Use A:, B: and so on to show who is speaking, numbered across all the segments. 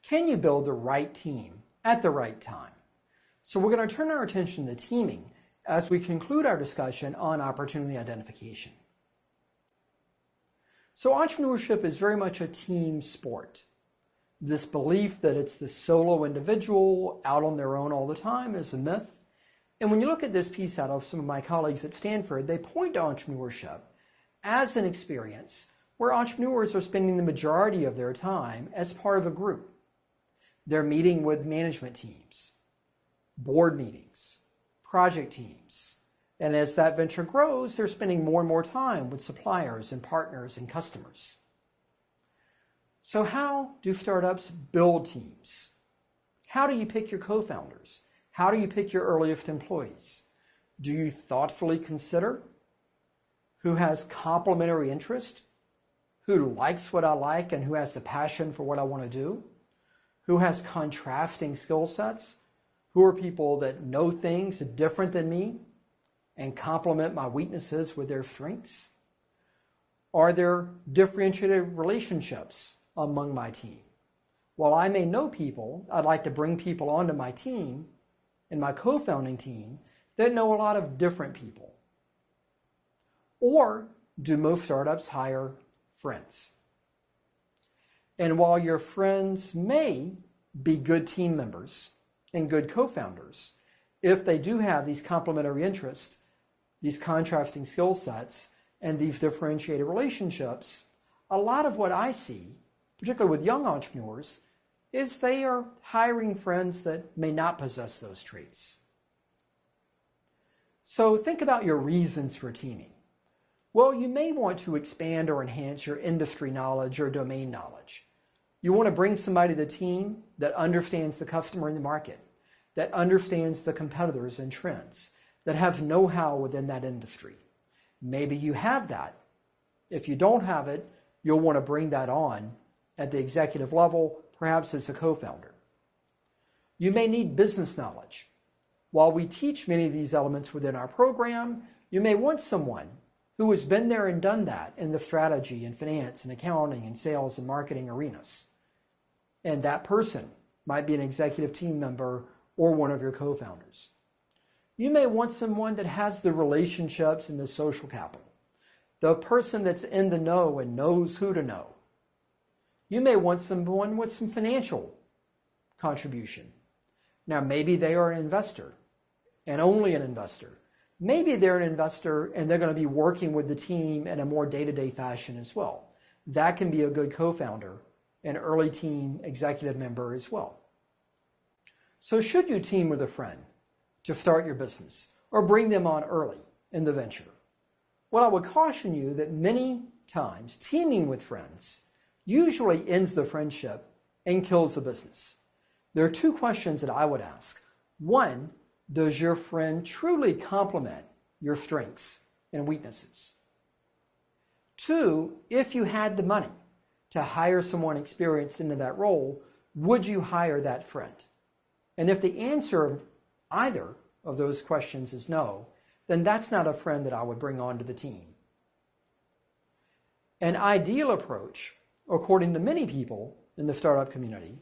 A: Can you build the right team at the right time? So we're going to turn our attention to teaming as we conclude our discussion on opportunity identification. So entrepreneurship is very much a team sport. This belief that it's the solo individual out on their own all the time is a myth. And when you look at this piece out of some of my colleagues at Stanford, they point to entrepreneurship as an experience where entrepreneurs are spending the majority of their time as part of a group. They're meeting with management teams, board meetings, project teams. And as that venture grows, they're spending more and more time with suppliers and partners and customers. So how do startups build teams? How do you pick your co-founders? How do you pick your earliest employees? Do you thoughtfully consider who has complementary interest, who likes what I like and who has the passion for what I want to do, who has contrasting skill sets, who are people that know things different than me and complement my weaknesses with their strengths? Are there differentiated relationships among my team? While I may know people, I'd like to bring people onto my team and my co-founding team that know a lot of different people. Or do most startups hire friends? And while your friends may be good team members and good co-founders, if they do have these complementary interests, these contrasting skill sets, and these differentiated relationships, a lot of what I see, particularly with young entrepreneurs, is they are hiring friends that may not possess those traits. So think about your reasons for teaming. Well, you may want to expand or enhance your industry knowledge or domain knowledge. You want to bring somebody to the team that understands the customer in the market, that understands the competitors and trends, that has know-how within that industry. Maybe you have that. If you don't have it, you'll want to bring that on at the executive level, perhaps as a co-founder. You may need business knowledge. While we teach many of these elements within our program, you may want someone who has been there and done that in the strategy and finance and accounting and sales and marketing arenas. And that person might be an executive team member or one of your co-founders. You may want someone that has the relationships and the social capital, the person that's in the know and knows who to know. You may want someone with some financial contribution. Now, maybe they are an investor and only an investor. Maybe they're an investor and they're going to be working with the team in a more day-to-day fashion as well. That can be a good co-founder, an early team executive member as well. So should you team with a friend to start your business or bring them on early in the venture? Well, I would caution you that many times teaming with friends usually ends the friendship and kills the business. There are two questions that I would ask. One, does your friend truly complement your strengths and weaknesses? Two, if you had the money to hire someone experienced into that role, would you hire that friend? And if the answer of either of those questions is no, then that's not a friend that I would bring onto the team. An ideal approach, according to many people in the startup community,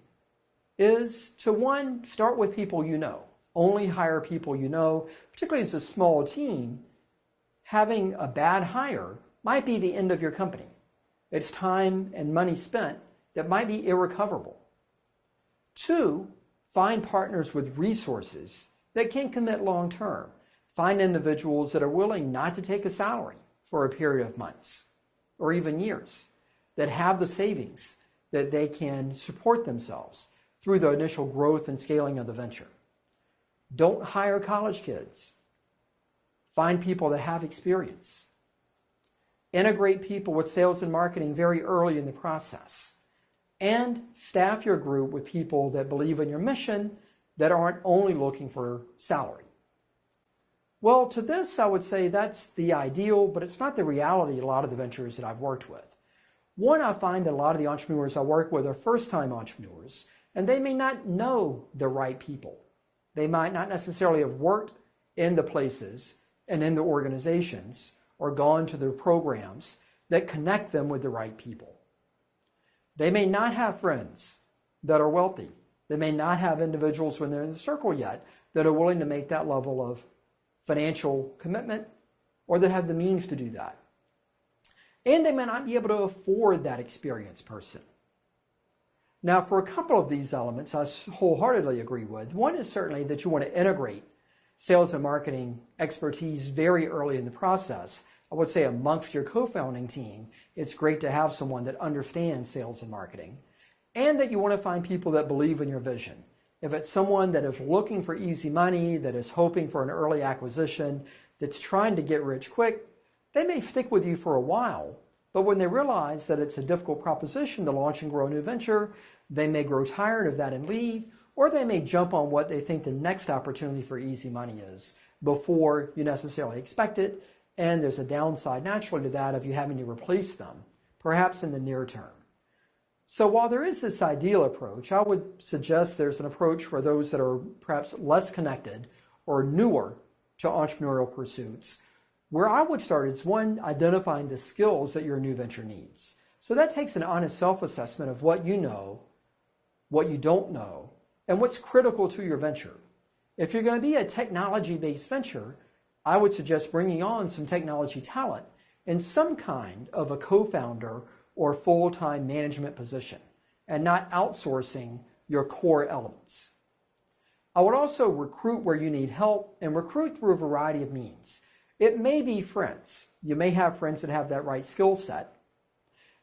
A: is to, one, start with people you know. Only hire people you know, particularly as a small team. Having a bad hire might be the end of your company. It's time and money spent that might be irrecoverable. Two, find partners with resources that can commit long term. Find individuals that are willing not to take a salary for a period of months or even years, that have the savings that they can support themselves through the initial growth and scaling of the venture. Don't hire college kids. Find people that have experience. Integrate people with sales and marketing very early in the process. And staff your group with people that believe in your mission, that aren't only looking for salary. Well, to this, I would say that's the ideal, but it's not the reality of a lot of the ventures that I've worked with. One, I find that a lot of the entrepreneurs I work with are first-time entrepreneurs, and they may not know the right people. They might not necessarily have worked in the places and in the organizations or gone to the programs that connect them with the right people. They may not have friends that are wealthy. They may not have individuals when they're in the circle yet that are willing to make that level of financial commitment or that have the means to do that. And they may not be able to afford that experienced person. Now, for a couple of these elements, I wholeheartedly agree with. One is certainly that you want to integrate sales and marketing expertise very early in the process. I would say amongst your co-founding team, it's great to have someone that understands sales and marketing, and that you want to find people that believe in your vision. If it's someone that is looking for easy money, that is hoping for an early acquisition, that's trying to get rich quick, they may stick with you for a while, but when they realize that it's a difficult proposition to launch and grow a new venture, they may grow tired of that and leave, or they may jump on what they think the next opportunity for easy money is before you necessarily expect it, and there's a downside naturally to that of you having to replace them, perhaps in the near term. So while there is this ideal approach, I would suggest there's an approach for those that are perhaps less connected or newer to entrepreneurial pursuits, where I would start is one, identifying the skills that your new venture needs. So that takes an honest self-assessment of what you know, what you don't know, and what's critical to your venture. If you're going to be a technology-based venture, I would suggest bringing on some technology talent in some kind of a co-founder or full-time management position, and not outsourcing your core elements. I would also recruit where you need help, and recruit through a variety of means. It may be friends. You may have friends that have that right skill set.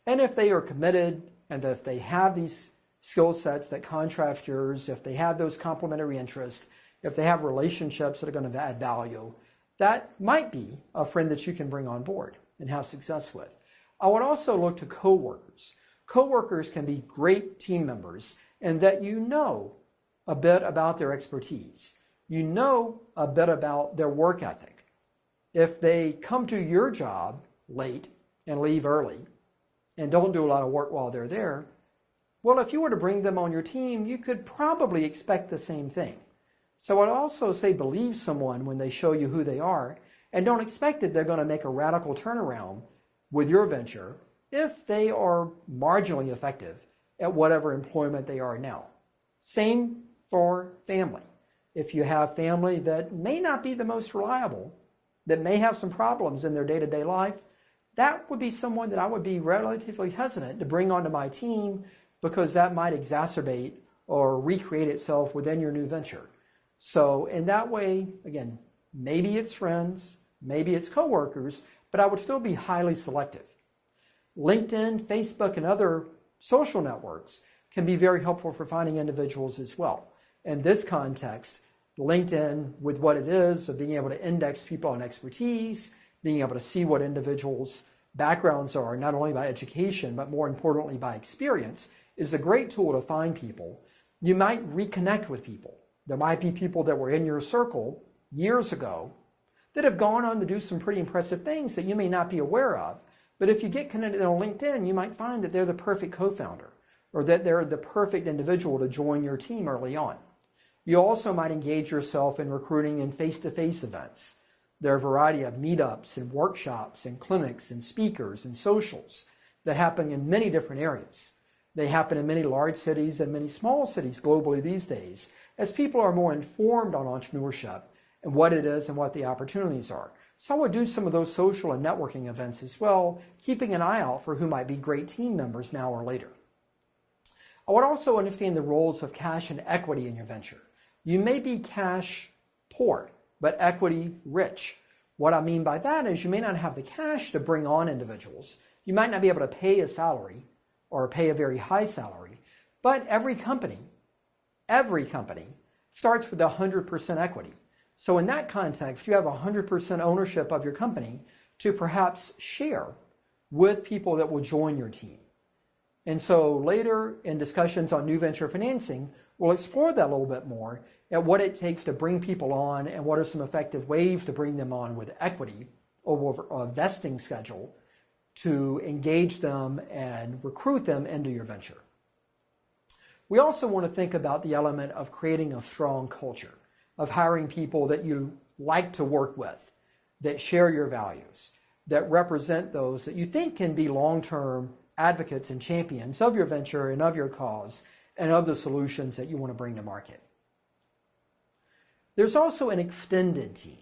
A: And if they are committed, and if they have these skill sets that contrast yours, if they have those complementary interests, if they have relationships that are going to add value, that might be a friend that you can bring on board and have success with. I would also look to coworkers. Coworkers can be great team members, and that you know a bit about their expertise. You know a bit about their work ethic. If they come to your job late and leave early and don't do a lot of work while they're there, well, if you were to bring them on your team, you could probably expect the same thing. So I'd also say believe someone when they show you who they are, and don't expect that they're going to make a radical turnaround with your venture if they are marginally effective at whatever employment they are now. Same for family. If you have family that may not be the most reliable, that may have some problems in their day-to-day life, that would be someone that I would be relatively hesitant to bring onto my team, because that might exacerbate or recreate itself within your new venture. So in that way, again, maybe it's friends, maybe it's coworkers, but I would still be highly selective. LinkedIn, Facebook, and other social networks can be very helpful for finding individuals as well. In this context, LinkedIn, with what it is of being able to index people on expertise, being able to see what individuals' backgrounds are, not only by education, but more importantly by experience, is a great tool to find people. You might reconnect with people. There might be people that were in your circle years ago that have gone on to do some pretty impressive things that you may not be aware of. But if you get connected on LinkedIn, you might find that they're the perfect co-founder, or that they're the perfect individual to join your team early on. You also might engage yourself in recruiting in face-to-face events. There are a variety of meetups and workshops and clinics and speakers and socials that happen in many different areas. They happen in many large cities and many small cities globally these days, as people are more informed on entrepreneurship and what it is and what the opportunities are. So I would do some of those social and networking events as well, keeping an eye out for who might be great team members now or later. I would also understand the roles of cash and equity in your venture. You may be cash poor, but equity rich. What I mean by that is you may not have the cash to bring on individuals. You might not be able to pay a salary or pay a very high salary, but every company starts with 100% equity. So in that context, you have 100% ownership of your company to perhaps share with people that will join your team. And so later in discussions on new venture financing, we'll explore that a little bit more at what it takes to bring people on and what are some effective ways to bring them on with equity over a vesting schedule to engage them and recruit them into your venture. We also want to think about the element of creating a strong culture, of hiring people that you like to work with, that share your values, that represent those that you think can be long-term advocates and champions of your venture and of your cause, and other solutions that you want to bring to market. There's also an extended team.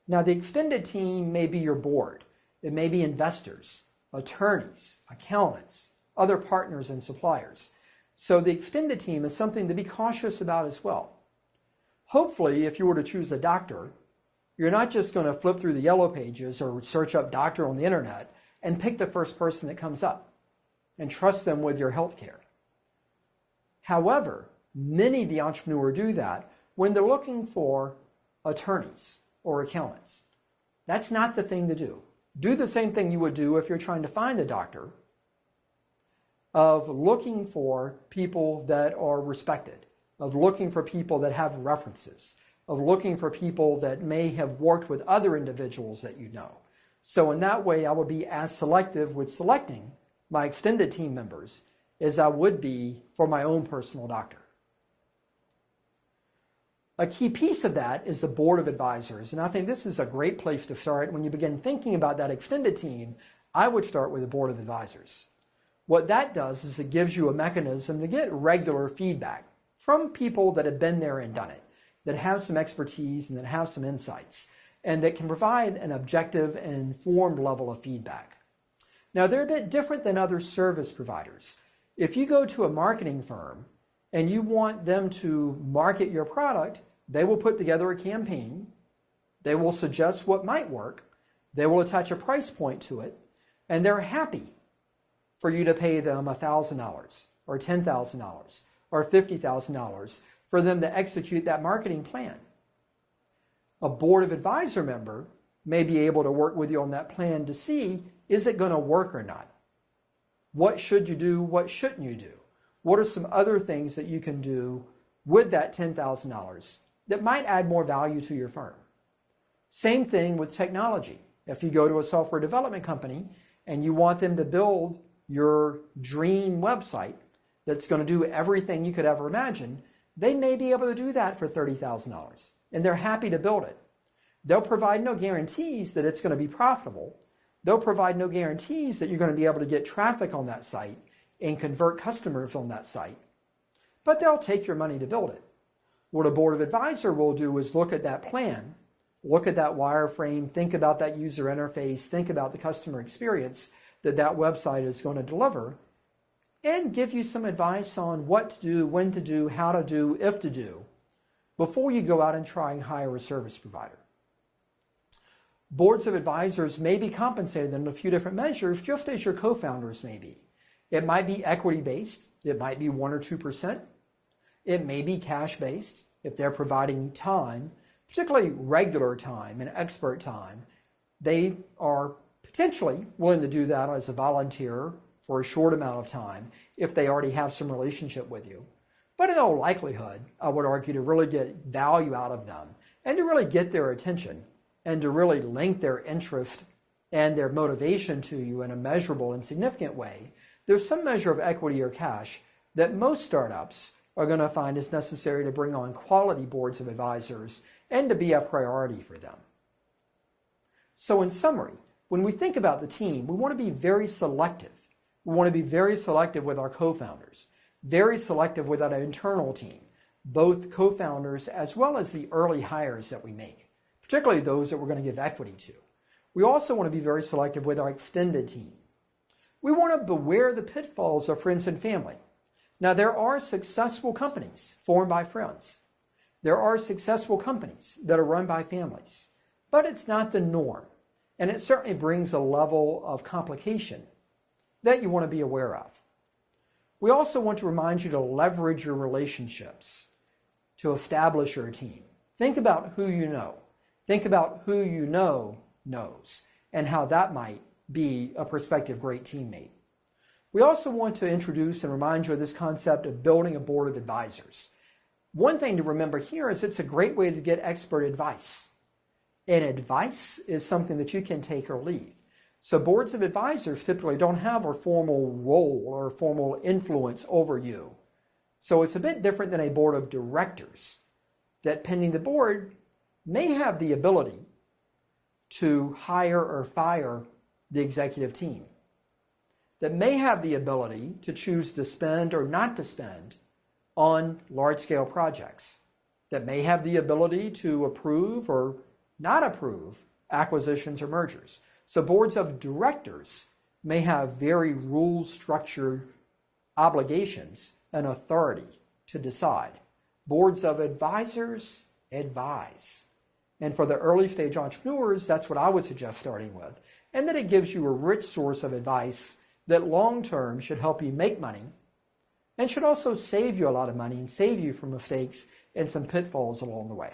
A: Now, the extended team may be your board. It may be investors, attorneys, accountants, other partners and suppliers. So the extended team is something to be cautious about as well. Hopefully, if you were to choose a doctor, you're not just going to flip through the yellow pages or search up doctor on the internet and pick the first person that comes up and trust them with your health care. However, many of the entrepreneurs do that when they're looking for attorneys or accountants. That's not the thing to do. Do the same thing you would do if you're trying to find a doctor, of looking for people that are respected, of looking for people that have references, of looking for people that may have worked with other individuals that you know. So in that way, I would be as selective with selecting my extended team members as I would be for my own personal doctor. A key piece of that is the board of advisors, and I think this is a great place to start. When you begin thinking about that extended team, I would start with the board of advisors. What that does is it gives you a mechanism to get regular feedback from people that have been there and done it, that have some expertise and that have some insights, and that can provide an objective and informed level of feedback. Now, they're a bit different than other service providers. If you go to a marketing firm and you want them to market your product, they will put together a campaign, they will suggest what might work, they will attach a price point to it, and they're happy for you to pay them $1,000 or $10,000 or $50,000 for them to execute that marketing plan. A board of advisor member may be able to work with you on that plan to see, is it going to work or not? What should you do? What shouldn't you do? What are some other things that you can do with that $10,000 that might add more value to your firm? Same thing with technology. If you go to a software development company and you want them to build your dream website that's going to do everything you could ever imagine, they may be able to do that for $30,000, and they're happy to build it. They'll provide no guarantees that it's going to be profitable. They'll provide no guarantees that you're going to be able to get traffic on that site and convert customers on that site, but they'll take your money to build it. What a board of advisor will do is look at that plan, look at that wireframe, think about that user interface, think about the customer experience that that website is going to deliver, and give you some advice on what to do, when to do, how to do, if to do, before you go out and try and hire a service provider. Boards of advisors may be compensated in a few different measures, just as your co-founders may be. It might be equity-based. It might be 1 or 2%. It may be cash-based if they're providing time, particularly regular time and expert time. They are potentially willing to do that as a volunteer for a short amount of time if they already have some relationship with you. But in all likelihood, I would argue, to really get value out of them and to really get their attention and to really link their interest and their motivation to you in a measurable and significant way, there's some measure of equity or cash that most startups are going to find is necessary to bring on quality boards of advisors and to be a priority for them. So in summary, when we think about the team, we want to be very selective. We want to be very selective with our co-founders, very selective with our internal team, both co-founders as well as the early hires that we make, particularly those that we're going to give equity to. We also want to be very selective with our extended team. We want to beware the pitfalls of friends and family. Now, there are successful companies formed by friends. There are successful companies that are run by families, but it's not the norm. And it certainly brings a level of complication that you want to be aware of. We also want to remind you to leverage your relationships to establish your team. Think about who you know. Think about who you know knows and how that might be a prospective great teammate. We also want to introduce and remind you of this concept of building a board of advisors. One thing to remember here is it's a great way to get expert advice. And advice is something that you can take or leave. So boards of advisors typically don't have a formal role or formal influence over you. So it's a bit different than a board of directors that, pending the board, may have the ability to hire or fire the executive team, that may have the ability to choose to spend or not to spend on large-scale projects that may have the ability to approve or not approve acquisitions or mergers. So boards of directors may have very rule-structured obligations and authority to decide. Boards of advisors advise. And for the early stage entrepreneurs, that's what I would suggest starting with. And then it gives you a rich source of advice that long-term should help you make money and should also save you a lot of money and save you from mistakes and some pitfalls along the way.